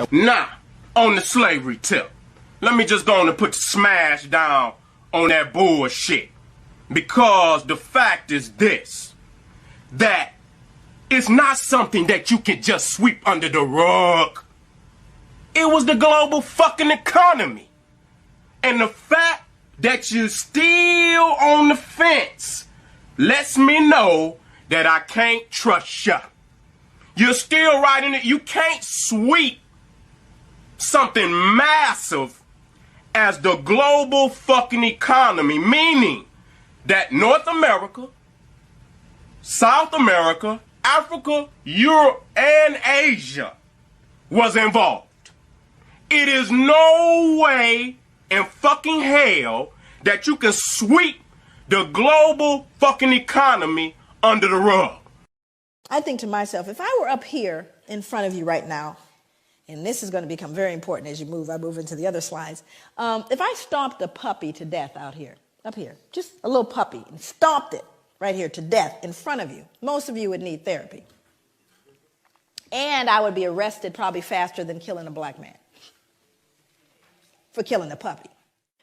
Now, on the slavery tip, let me just go on and put the smash down on that bullshit. Because the fact is this, that it's not something that you can just sweep under the rug. It was the global fucking economy. And the fact that you're still on the fence lets me know that I can't trust you. You're still right in it. You can't sweep something massive as the global fucking economy, meaning that North America, South America, Africa, Europe, and Asia was involved. It is no way in fucking hell that you can sweep the global fucking economy under the rug. I think to myself, if I were up here in front of you right now, and this is going to become very important as I move into the other slides. If I stomped a puppy to death out here, up here, just a little puppy, and stomped it right here to death in front of you, most of you would need therapy. And I would be arrested probably faster than killing a black man for killing a puppy.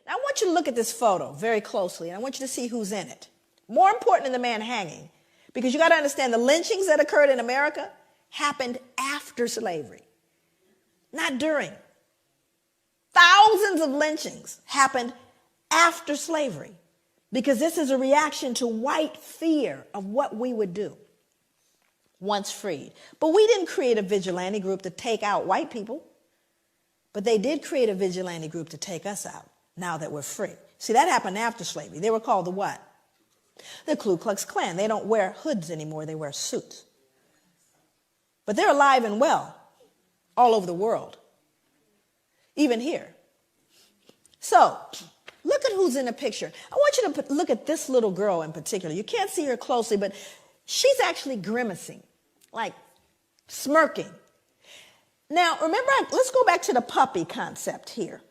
Now, I want you to look at this photo very closely, and I want you to see who's in it. More important than the man hanging, because you got to understand the lynchings that occurred in America happened after slavery, not during. Thousands of lynchings happened after slavery, because this is a reaction to white fear of what we would do once freed. But we didn't create a vigilante group to take out white people, but they did create a vigilante group to take us out now that we're free. See, that happened after slavery. They were called the what? The Ku Klux Klan. They don't wear hoods anymore. They wear suits. But they're alive and well all over the world, even here. So look at who's in the picture. I want you to look at this little girl in particular. You can't see her closely, but she's actually grimacing, like smirking. Now, remember, let's go back to the puppy concept here.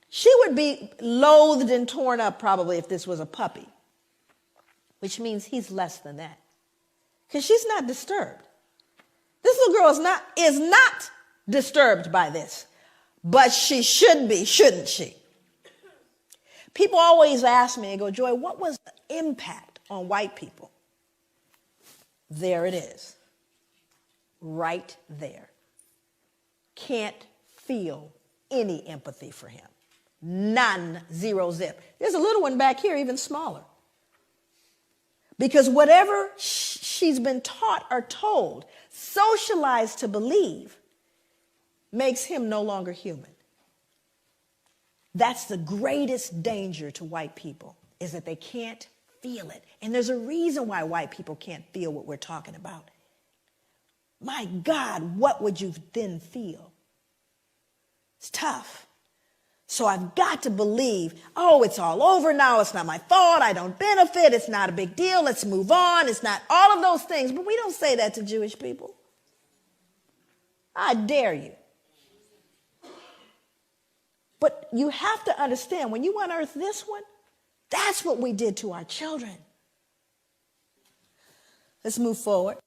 She would be loathed and torn up probably if this was a puppy, which means he's less than that, because she's not disturbed. This little girl is not disturbed by this, but she should be, shouldn't she? People always ask me, they go, Joy, what was the impact on white people? There it is, right there. Can't feel any empathy for him. None, zero, zip. There's a little one back here, even smaller. Because whatever she's been taught or told, socialized to believe, makes him no longer human. That's the greatest danger to white people, is that they can't feel it. And there's a reason why white people can't feel what we're talking about. My God, what would you then feel? It's tough. So I've got to believe, oh, it's all over now. It's not my fault. I don't benefit. It's not a big deal. Let's move on. It's not all of those things. But we don't say that to Jewish people. I dare you. But you have to understand, when you unearth this one, that's what we did to our children. Let's move forward.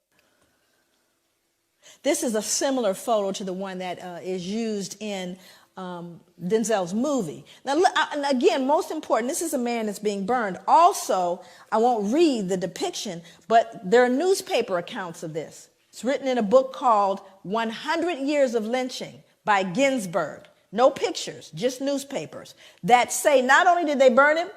This is a similar photo to the one that is used in Denzel's movie. Now, and again, most important, this is a man that's being burned. Also, I won't read the depiction, but there are newspaper accounts of this. It's written in a book called 100 Years of Lynching by Ginsberg. No pictures, just newspapers that say not only did they burn him,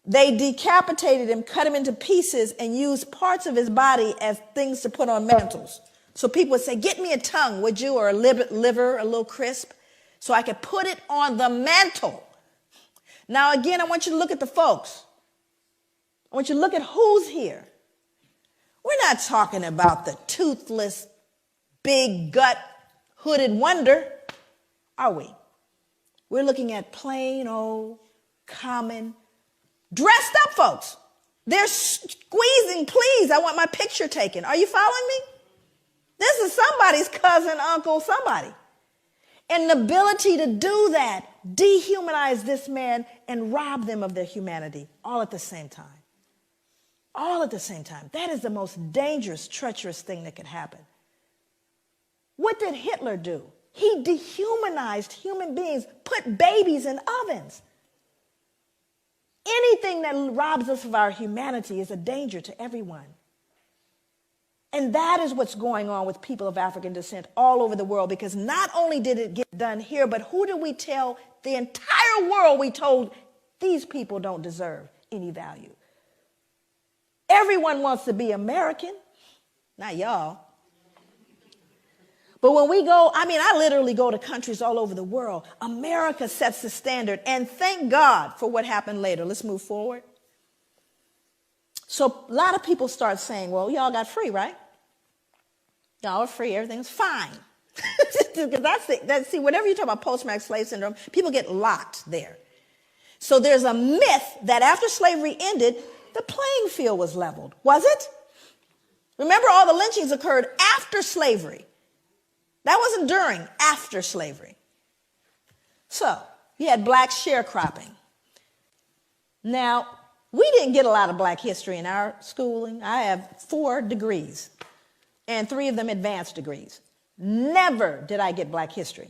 they decapitated him, cut him into pieces, and used parts of his body as things to put on mantles. So people would say, get me a tongue, would you, or a liver, a little crisp, so I could put it on the mantle. Now, again, I want you to look at the folks. I want you to look at who's here. We're not talking about the toothless, big gut, hooded wonder, are we? We're looking at plain old, common, dressed up folks. They're squeezing, please, I want my picture taken. Are you following me? This is somebody's cousin, uncle, somebody. And the ability to do that, dehumanize this man and rob them of their humanity all at the same time. All at the same time. That is the most dangerous, treacherous thing that could happen. What did Hitler do? He dehumanized human beings, put babies in ovens. Anything that robs us of our humanity is a danger to everyone. And that is what's going on with people of African descent all over the world, because not only did it get done here, but who did we tell the entire world? We told these people don't deserve any value. Everyone wants to be American, not y'all. But when we go, I literally go to countries all over the world. America sets the standard, and thank God for what happened later. Let's move forward. So a lot of people start saying, well, y'all got free, right? Y'all are free, everything's fine. Because see, whenever you talk about post-traumatic slave syndrome, people get locked there. So there's a myth that after slavery ended, the playing field was leveled. Was it? Remember, all the lynchings occurred after slavery. That wasn't during, after slavery. So you had black sharecropping. Now, we didn't get a lot of black history in our schooling. I have 4 degrees, and 3 of them advanced degrees. Never did I get black history.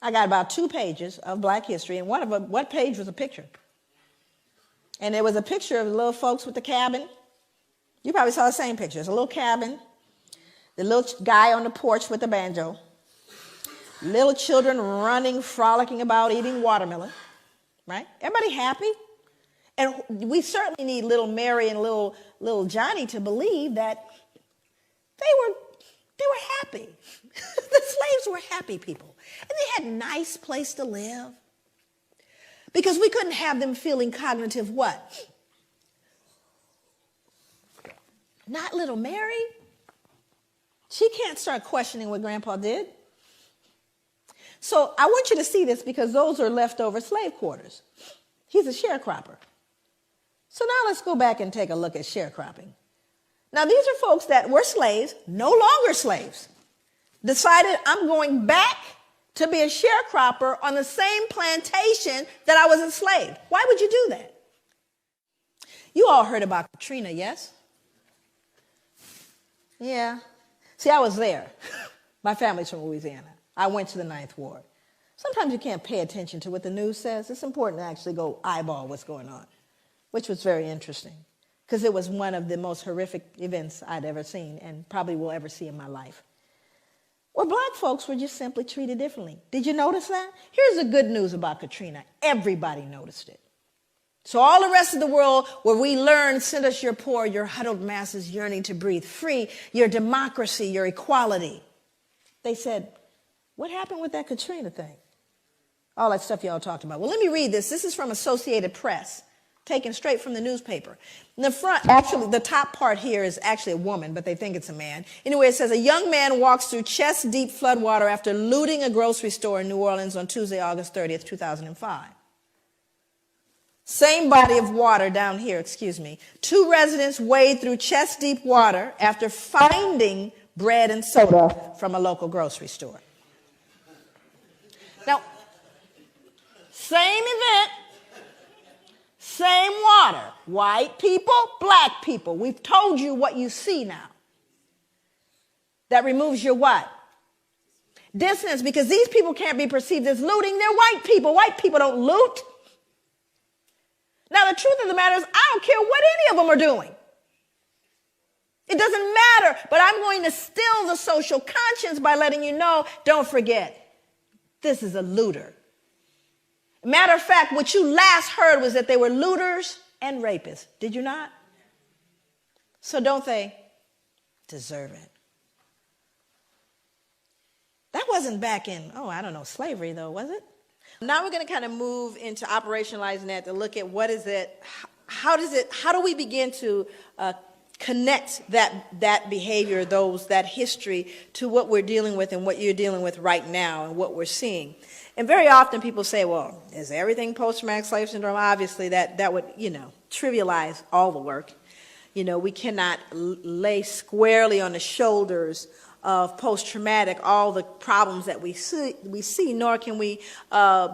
I got about 2 pages of black history, and one page was a picture. And there was a picture of the little folks with the cabin. You probably saw the same picture. It's a little cabin, the little guy on the porch with the banjo, little children running, frolicking about, eating watermelon, right? Everybody happy? And we certainly need little Mary and little Johnny to believe that they were happy. The slaves were happy people. And they had a nice place to live. Because we couldn't have them feeling cognitive what? Not little Mary. She can't start questioning what Grandpa did. So I want you to see this, because those are leftover slave quarters. He's a sharecropper. So now let's go back and take a look at sharecropping. Now these are folks that were slaves, no longer slaves, decided I'm going back to be a sharecropper on the same plantation that I was enslaved. Why would you do that? You all heard about Katrina, yes? Yeah. See, I was there. My family's from Louisiana. I went to the 9th Ward. Sometimes you can't pay attention to what the news says. It's important to actually go eyeball what's going on, which was very interesting, because it was one of the most horrific events I'd ever seen and probably will ever see in my life. Well, black folks were just simply treated differently. Did you notice that? Here's the good news about Katrina. Everybody noticed it. So all the rest of the world, where we learned, send us your poor, your huddled masses yearning to breathe free, your democracy, your equality. They said, what happened with that Katrina thing? All that stuff y'all talked about. Well, let me read this. This is from Associated Press, taken straight from the newspaper. In the front, actually, the top part here is actually a woman, but they think it's a man. Anyway, it says, a young man walks through chest-deep floodwater after looting a grocery store in New Orleans on Tuesday, August 30th, 2005. Same body of water down here, 2 residents wade through chest-deep water after finding bread and soda from a local grocery store. Now, same event, same water. White people, black people. We've told you what you see now. That removes your what? Dissonance, because these people can't be perceived as looting. They're white people. White people don't loot. Now, the truth of the matter is, I don't care what any of them are doing. It doesn't matter, but I'm going to still the social conscience by letting you know, don't forget, this is a looter. Matter of fact, what you last heard was that they were looters and rapists. Did you not? So don't they deserve it? That wasn't back in, slavery though, was it? Now we're going to kind of move into operationalizing that to look at what is it, how do we begin to connect that behavior, that history to what we're dealing with and what you're dealing with right now and what we're seeing. And very often people say, well, is everything post-traumatic slave syndrome? Obviously that would, trivialize all the work. We cannot lay squarely on the shoulders of post-traumatic all the problems that we see, nor can we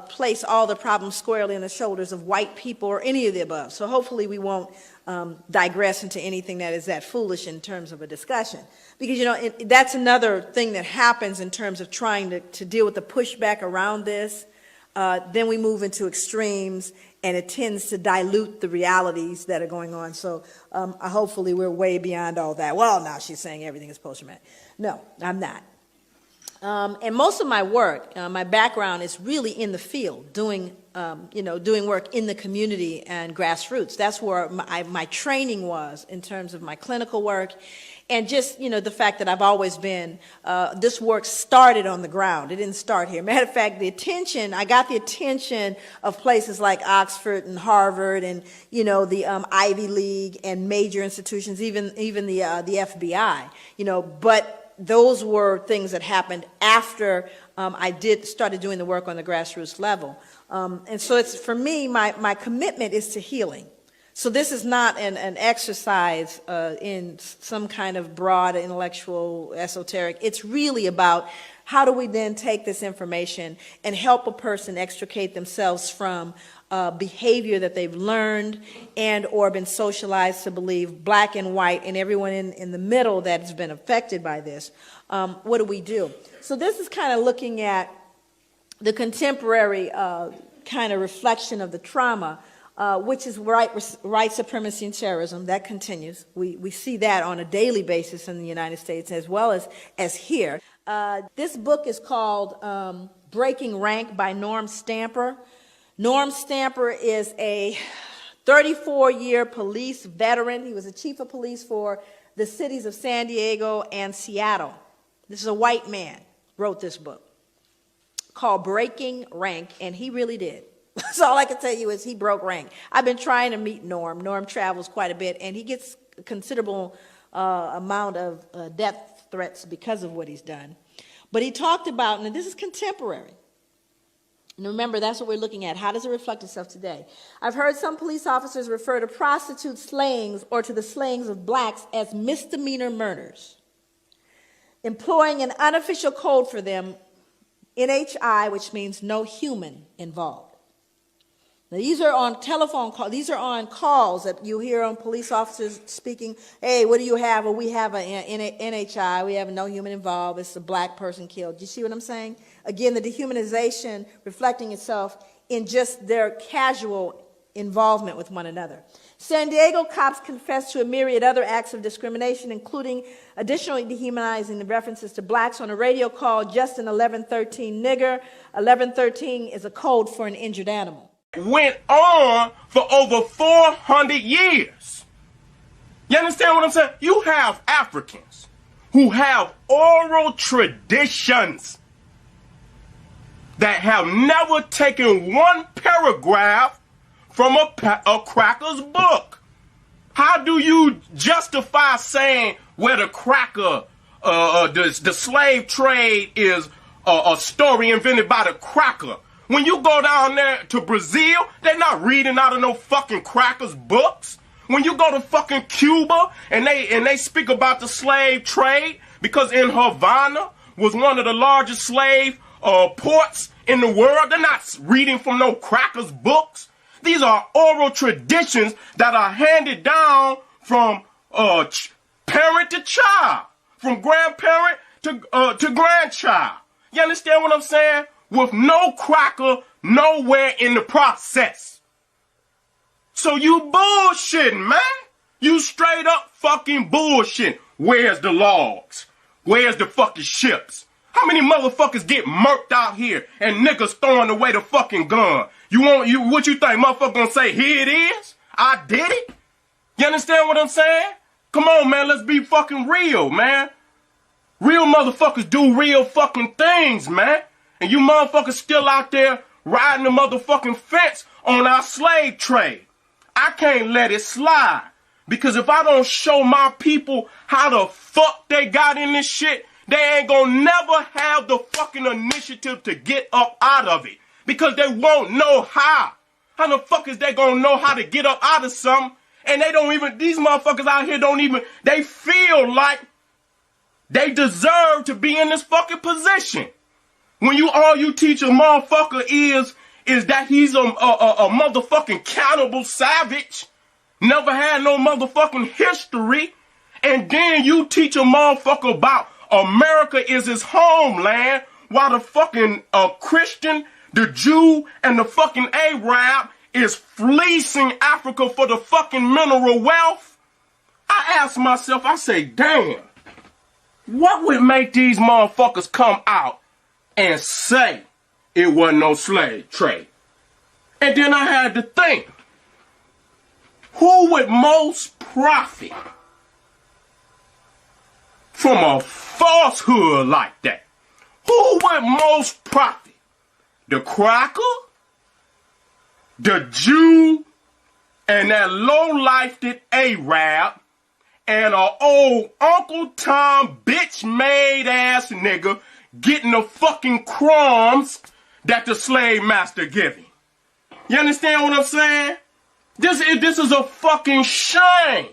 place all the problems squarely on the shoulders of white people or any of the above. So hopefully we won't digress into anything that is that foolish in terms of a discussion. Because, you know, that's another thing that happens in terms of trying to deal with the pushback around this. Then we move into extremes, and it tends to dilute the realities that are going on. So hopefully we're way beyond all that. Well, now she's saying everything is post-traumatic. No, I'm not. And most of my work, my background is really in the field, doing work in the community and grassroots. That's where my training was in terms of my clinical work. And just, you know, the fact that I've always been, this work started on the ground. It didn't start here. Matter of fact, I got the attention of places like Oxford and Harvard and, you know, the Ivy League and major institutions, even the FBI, you know, but those were things that happened after I started doing the work on the grassroots level. And so it's, for me, my commitment is to healing. So this is not an exercise in some kind of broad intellectual esoteric. It's really about how do we then take this information and help a person extricate themselves from behavior that they've learned and or been socialized to believe, black and white, and everyone in the middle that's been affected by this. What do we do? So this is kind of looking at the contemporary kind of reflection of the trauma, which is white supremacy and terrorism. That continues. We see that on a daily basis in the United States as well as here. This book is called Breaking Rank by Norm Stamper. Norm Stamper is a 34-year police veteran. He was the chief of police for the cities of San Diego and Seattle. This is a white man, wrote this book called Breaking Rank, and he really did. So all I can tell you is he broke rank. I've been trying to meet Norm. Norm travels quite a bit, and he gets a considerable amount of death threats because of what he's done. But he talked about, and this is contemporary, and remember, that's what we're looking at. How does it reflect itself today? I've heard some police officers refer to prostitute slayings or to the slayings of blacks as misdemeanor murders, employing an unofficial code for them, NHI, which means no human involved. Now, these are on telephone calls. These are on calls that you hear on police officers speaking. Hey, what do you have? Well, we have an NHI. We have no human involved. It's a black person killed. Do you see what I'm saying? Again, the dehumanization reflecting itself in just their casual involvement with one another. San Diego cops confessed to a myriad other acts of discrimination, including additionally dehumanizing the references to blacks on a radio call, just an 1113 nigger. 1113 is a code for an injured animal. Went on for over 400 years. You understand what I'm saying? You have Africans who have oral traditions that have never taken one paragraph from a cracker's book. How do you justify saying where the cracker, the slave trade is a story invented by the cracker? When you go down there to Brazil, they're not reading out of no fucking crackers books. When you go to fucking Cuba and they speak about the slave trade, because in Havana was one of the largest slave ports in the world, they're not reading from no crackers books. These are oral traditions that are handed down from parent to child, from grandparent to grandchild. You understand what I'm saying? With no cracker nowhere in the process. So you bullshitting, man. You straight up fucking bullshitting. Where's the logs? Where's the fucking ships? How many motherfuckers get murked out here and niggas throwing away the fucking gun? What you think, motherfucker gonna say, here it is? I did it? You understand what I'm saying? Come on, man, let's be fucking real, man. Real motherfuckers do real fucking things, man. And you motherfuckers still out there riding the motherfucking fence on our slave trade. I can't let it slide. Because if I don't show my people how the fuck they got in this shit, they ain't gonna never have the fucking initiative to get up out of it. Because they won't know how. How the fuck is they gonna know how to get up out of something? And they don't even, these motherfuckers out here don't even, they feel like they deserve to be in this fucking position. When all you teach a motherfucker is that he's a motherfucking cannibal savage. never had no motherfucking history, and then you teach a motherfucker about America is his homeland, while the fucking Christian, the Jew, and the fucking Arab is fleecing Africa for the fucking mineral wealth. I ask myself, I say, damn, what would make these motherfuckers come out and say it wasn't no slave trade? And then I had to think, who would most profit from a falsehood like that? Who would most profit? The cracker, the Jew, and that low-lifed Arab, and a old Uncle Tom bitch-made ass nigga getting the fucking crumbs that the slave master give him. You understand what I'm saying? This is a fucking shame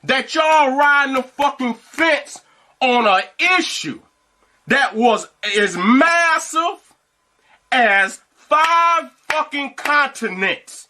that y'all riding the fucking fence on an issue that was as massive as 5 fucking continents.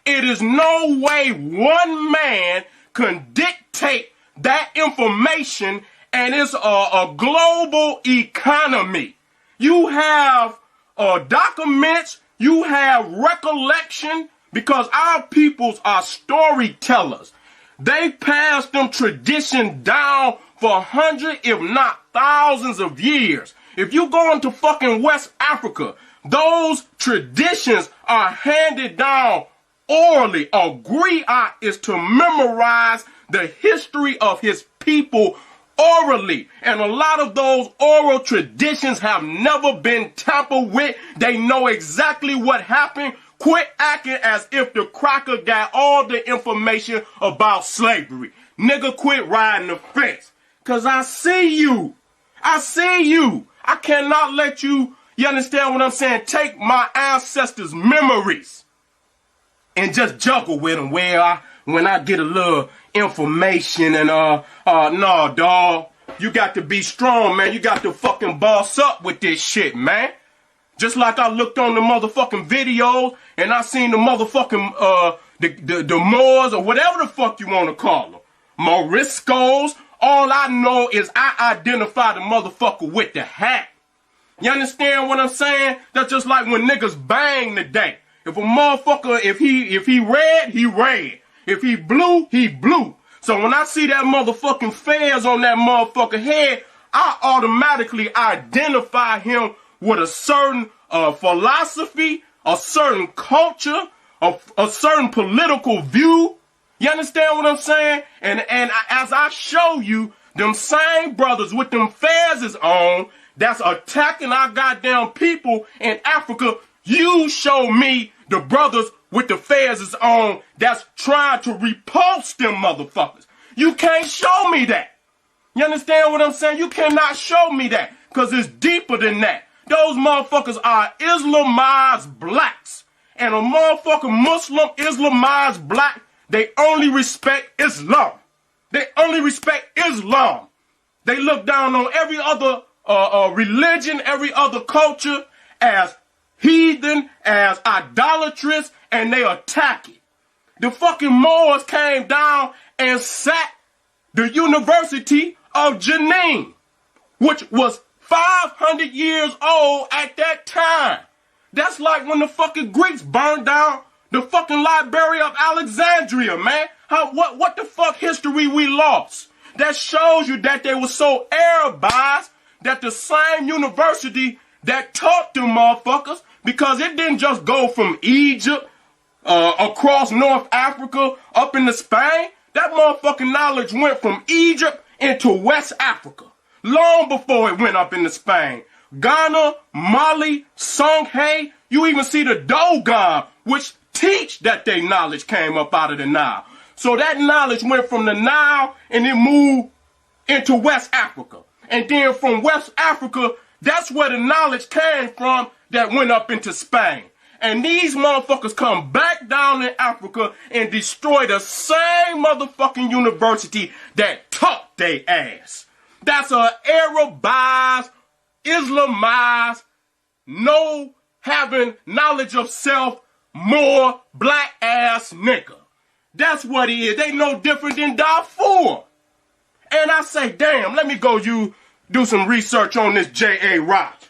It is no way one man can dictate that information, and it's a global economy. You have documents, you have recollection, because our peoples are storytellers. They passed them tradition down for hundreds, if not thousands of years. If you go into fucking West Africa, those traditions are handed down orally. A griot is to memorize the history of his people orally. And a lot of those oral traditions have never been tampered with. They know exactly what happened. Quit acting as if the cracker got all the information about slavery. Nigga, quit riding the fence. Cause I see you. I see you. I cannot let you, you understand what I'm saying, take my ancestors' memories and just juggle with them when I get a little information and no, dog. You got to be strong, man. You got to fucking boss up with this shit, man. Just like I looked on the motherfucking videos and I seen the motherfucking, the Moors or whatever the fuck you want to call them. Moriscos. All I know is I identify the motherfucker with the hat. You understand what I'm saying? That's just like when niggas bang today. If a motherfucker, if he red, he red. If he blue, he blue. So when I see that motherfucking fez on that motherfucker head, I automatically identify him with a certain philosophy, a certain culture, a certain political view. You understand what I'm saying? And as I show you, them same brothers with them fezes on that's attacking our goddamn people in Africa, you show me the brothers with the fezes on that's trying to repulse them motherfuckers. You can't show me that. You understand what I'm saying? You cannot show me that, because it's deeper than that. Those motherfuckers are Islamized blacks. And a motherfucking Muslim Islamized black, they only respect Islam. They only respect Islam. They look down on every other religion, every other culture as heathen, as idolatrous, and they attack it. The fucking Moors came down and sacked the University of Jenin, which was 500 years old at that time. That's like when the fucking Greeks burned down the fucking Library of Alexandria, man. What the fuck history we lost? That shows you that they were so Arabized that the same university that taught them motherfuckers, because it didn't just go from Egypt across North Africa up into Spain. That motherfucking knowledge went from Egypt into West Africa long before it went up into Spain. Ghana, Mali, Songhai, you even see the Dogon, which teach that their knowledge came up out of the Nile. So that knowledge went from the Nile and it moved into West Africa. And then from West Africa, that's where the knowledge came from that went up into Spain. And these motherfuckers come back down in Africa and destroy the same motherfucking university that taught they ass. That's a Arabized, Islamized, no having knowledge of self, more black ass nigga. That's what he is. They no different than Darfur. And I say, damn, let me go do some research on this J.A. Rogers.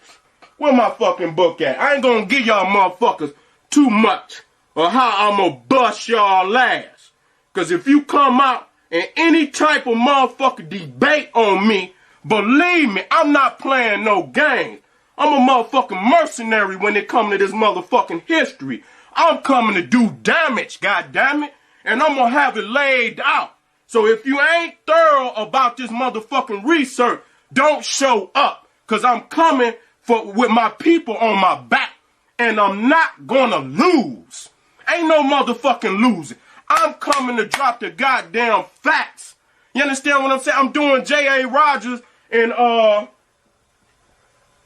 Where my fucking book at? I ain't gonna give y'all motherfuckers too much or how I'm gonna bust y'all ass. Cause if you come out in any type of motherfucking debate on me, believe me, I'm not playing no games. I'm a motherfucking mercenary when it comes to this motherfucking history. I'm coming to do damage, goddammit, and I'm gonna have it laid out. So if you ain't thorough about this motherfucking research, don't show up. Cause I'm coming with my people on my back. And I'm not gonna lose. Ain't no motherfucking losing. I'm coming to drop the goddamn facts. You understand what I'm saying? I'm doing J.A. Rogers and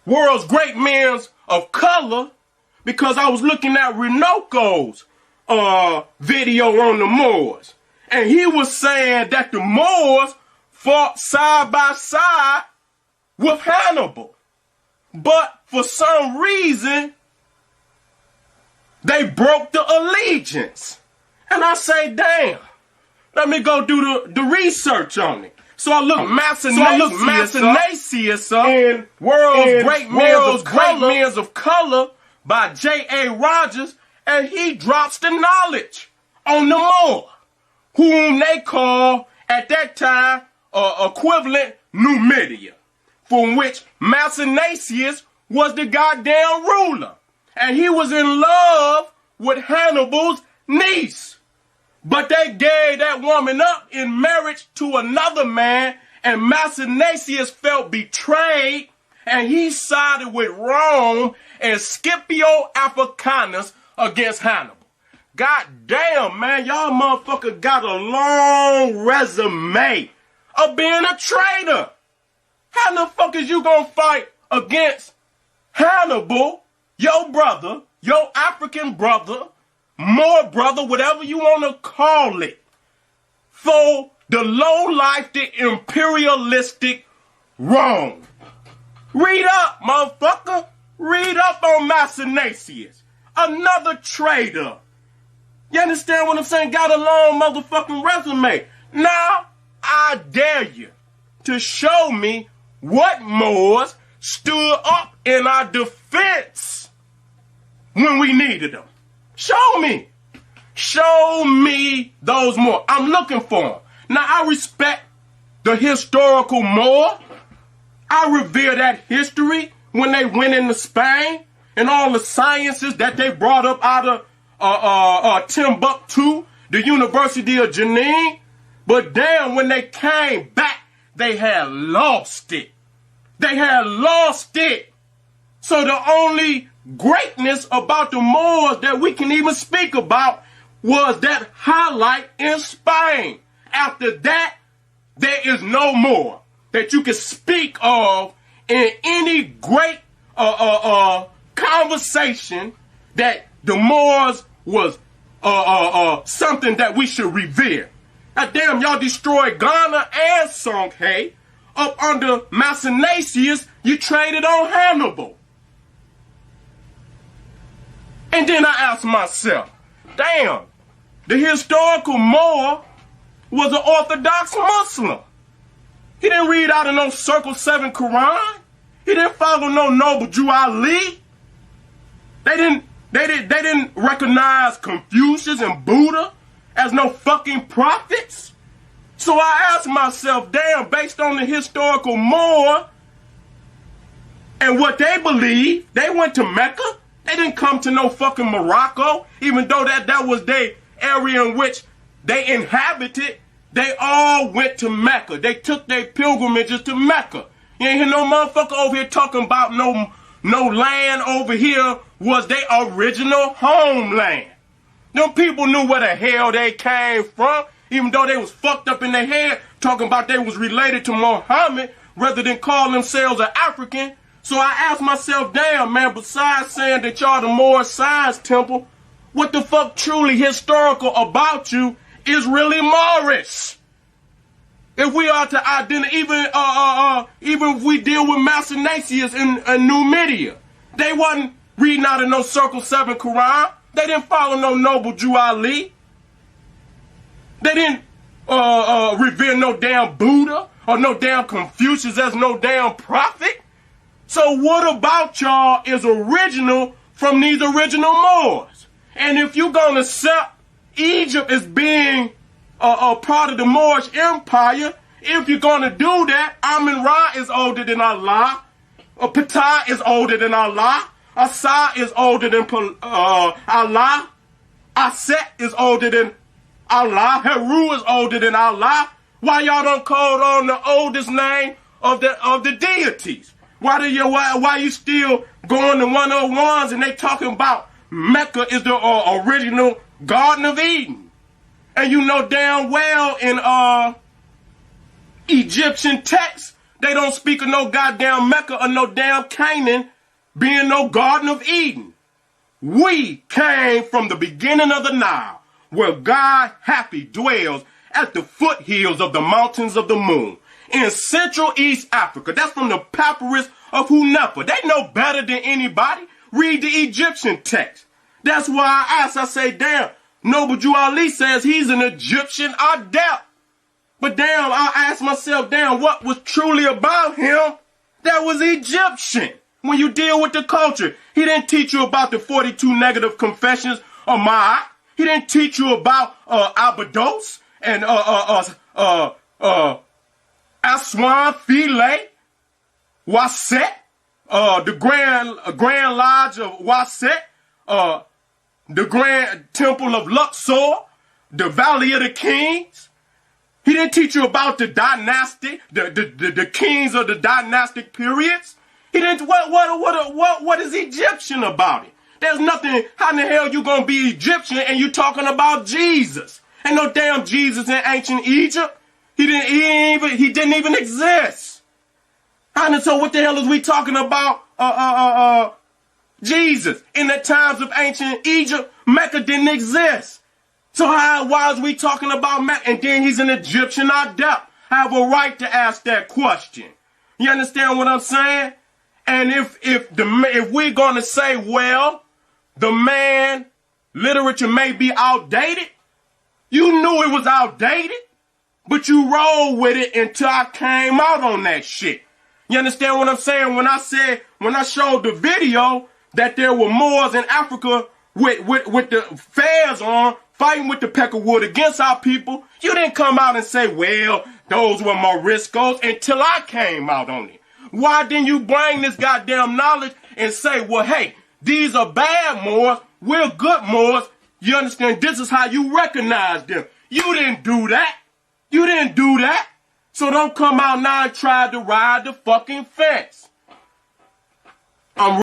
World's Great Men of Color because I was looking at Renoco's video on the Moors. And he was saying that the Moors fought side by side with Hannibal. But for some reason, they broke the allegiance. And I say, damn, let me go do the research on it. So I look Massinacius up in World's Great Men of Color by J.A. Rogers, and he drops the knowledge on the Moor, whom they call, at that time, equivalent Numidia, from which Massinacius was the goddamn ruler. And he was in love with Hannibal's niece. But they gave that woman up in marriage to another man, and Massinacius felt betrayed, and he sided with Rome and Scipio Africanus against Hannibal. God damn, man, y'all motherfucker got a long resume of being a traitor. How the fuck is you gonna fight against Hannibal, your brother, your African brother, Moor brother, whatever you want to call it, for the low-life, the imperialistic Rome? Read up, motherfucker. Read up on Massinacius. Another traitor. You understand what I'm saying? Got a long motherfucking resume. Now, I dare you to show me what Moors stood up in our defense when we needed them. Show me. Show me those Moors. I'm looking for them. Now, I respect the historical Moor. I revere that history when they went into Spain and all the sciences that they brought up out of Timbuktu, the University of Jenin. But damn, when they came back, they had lost it. They had lost it. So the only greatness about the Moors that we can even speak about was that highlight in Spain. After that, there is no more that you can speak of in any great conversation that the Moors was something that we should revere. Now, damn, y'all destroyed Ghana and Songhai. Up under Massinacius, you traded on Hannibal. And then I asked myself, damn, the historical Moor was an Orthodox Muslim. He didn't read out of no Circle 7 Quran. He didn't follow no Noble Jew Ali. They didn't recognize Confucius and Buddha as no fucking prophets. So I asked myself, damn, based on the historical Moor and what they believe, they went to Mecca. They didn't come to no fucking Morocco, even though that was their area in which they inhabited. They all went to Mecca. They took their pilgrimages to Mecca. You ain't hear no motherfucker over here talking about no land over here was their original homeland. Them people knew where the hell they came from, even though they was fucked up in their head talking about they was related to Muhammad rather than call themselves an African. So I asked myself, damn, man, besides saying that y'all the Moor Science Temple, what the fuck truly historical about you is really Moorish? If we are to identify, even if we deal with Massinacius and Numidia, they wasn't reading out of no Circle 7 Quran. They didn't follow no Noble Jew Ali. They didn't revere no damn Buddha or no damn Confucius as no damn prophet. So what about y'all is original from these original Moors? And if you're going to accept Egypt as being a part of the Moorish Empire, if you're going to do that, Amun-Ra is older than Allah. Ptah is older than Allah. Asa is older than Allah. Aset is older than Allah. Heru is older than Allah. Why y'all don't call on the oldest name of the deities? Why you still going to 101s and they talking about Mecca is the original Garden of Eden? And you know damn well in Egyptian texts, they don't speak of no goddamn Mecca or no damn Canaan being no Garden of Eden. We came from the beginning of the Nile, where God happy dwells at the foothills of the mountains of the moon in Central East Africa. That's from the papyrus of Hunefa. They know better than anybody. Read the Egyptian text. That's why I ask, I say, damn, Noble Jew Ali says he's an Egyptian adept. But damn, I ask myself, damn, what was truly about him that was Egyptian? When you deal with the culture, he didn't teach you about the 42 negative confessions of Ma'at. He didn't teach you about Abydos and Aswan Philae, Waset, the Grand Lodge of Waset, the Grand Temple of Luxor, the Valley of the Kings. He didn't teach you about the dynastic, the kings of the dynastic periods. He didn't. What is Egyptian about it? There's nothing. How in the hell you gonna be Egyptian and you talking about Jesus? Ain't no damn Jesus in ancient Egypt. He didn't even exist. And so what the hell is we talking about? Jesus in the times of ancient Egypt, Mecca didn't exist. So why is we talking about Mecca? And then he's an Egyptian adept. I have a right to ask that question. You understand what I'm saying? And if we're gonna say, well, the man literature may be outdated, you knew it was outdated, but you roll with it until I came out on that shit. You understand what I'm saying? When I showed the video that there were Moors in Africa with the fez on, fighting with the peckerwood against our people, you didn't come out and say, well, those were Moriscos until I came out on it. Why didn't you bring this goddamn knowledge and say, well, hey, these are bad Moors, we're good Moors. You understand? This is how you recognize them. You didn't do that. You didn't do that. So don't come out now and try to ride the fucking fence. I'm